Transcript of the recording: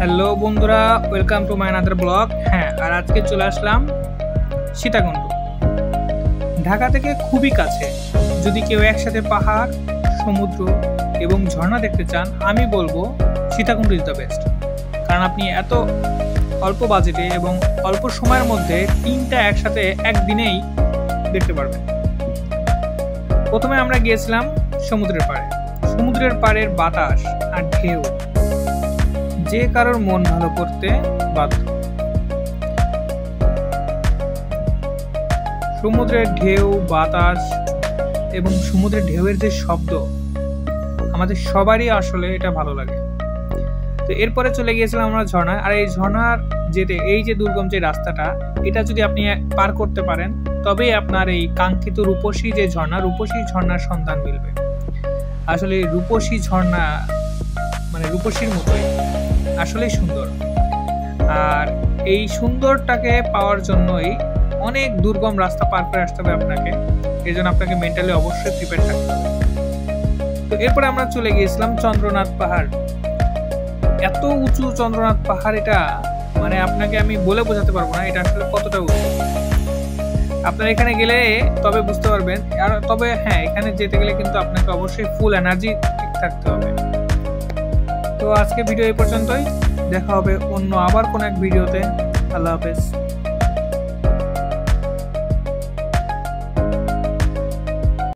Hello বন্ধুরা, welcome to my another blog. হ্যাঁ, আর আজকে চলে আসলাম সীতাকুণ্ড। ঢাকা থেকে খুবই কাছে। যদি কেউ একসাথে পাহাড়, সমুদ্র এবং ঝর্ণা দেখতে চান, আমি বলবো সীতাকুণ্ড ইজ দ্য বেস্ট। কারণ আপনি এত অল্প বাজেটে এবং অল্প সময়ের মধ্যে তিনটা একসাথে একদিনেই দেখতে পারবেন। প্রথমে আমরা গিয়েছিলাম সমুদ্রের পাড়ে। সমুদ্রের পাড়ের বাতাস আর ঢেউ যে কারোর মন ভালো করতে বাধ্য। সমুদ্রের ঢেউ, বাতাস এবং সমুদ্রের ঢেউয়ের যে শব্দ, আমাদের সবারই আসলে এটা ভালো লাগে। তো এরপরে চলে গিয়েছিলাম আমরা ঝর্ণা। আর এই ঝর্ণার যেতে এই যে দুর্গম যে রাস্তাটা, এটা যদি আপনি পার করতে পারেন তবেই আপনার এই কাঙ্ক্ষিত রূপসী যে ঝর্ণা, রূপসী ঝর্ণার সন্ধান মিলবে। আসলে রূপসী ঝর্ণা মানে রূপসীর মতোই, আসলেই সুন্দর। আর এই সুন্দরটাকে পাওয়ার জন্যই অনেক দুর্গম রাস্তা পার করে আসতে হবে আপনাকে। এই জন্য আপনাকে মেন্টালি অবশ্যই প্রিপেয়ার থাকতে হবে। তো এরপরে আমরা চলে গিয়েছিলাম চন্দ্রনাথ পাহাড়। এত উঁচু চন্দ্রনাথ পাহাড়, এটা মানে আপনাকে আমি বলে বোঝাতে পারবো না এটা আসলে কতটা উঁচু। আপনার এখানে গেলে তবে বুঝতে পারবেন। আর তবে হ্যাঁ, এখানে যেতে গেলে কিন্তু আপনাকে অবশ্যই ফুল এনার্জি ঠিক থাকতে হবে। তো আজকে ভিডিও এই পর্যন্তই। দেখা হবে অন্য আবার কোন এক ভিডিওতে। আল্লাহ হাফেজ।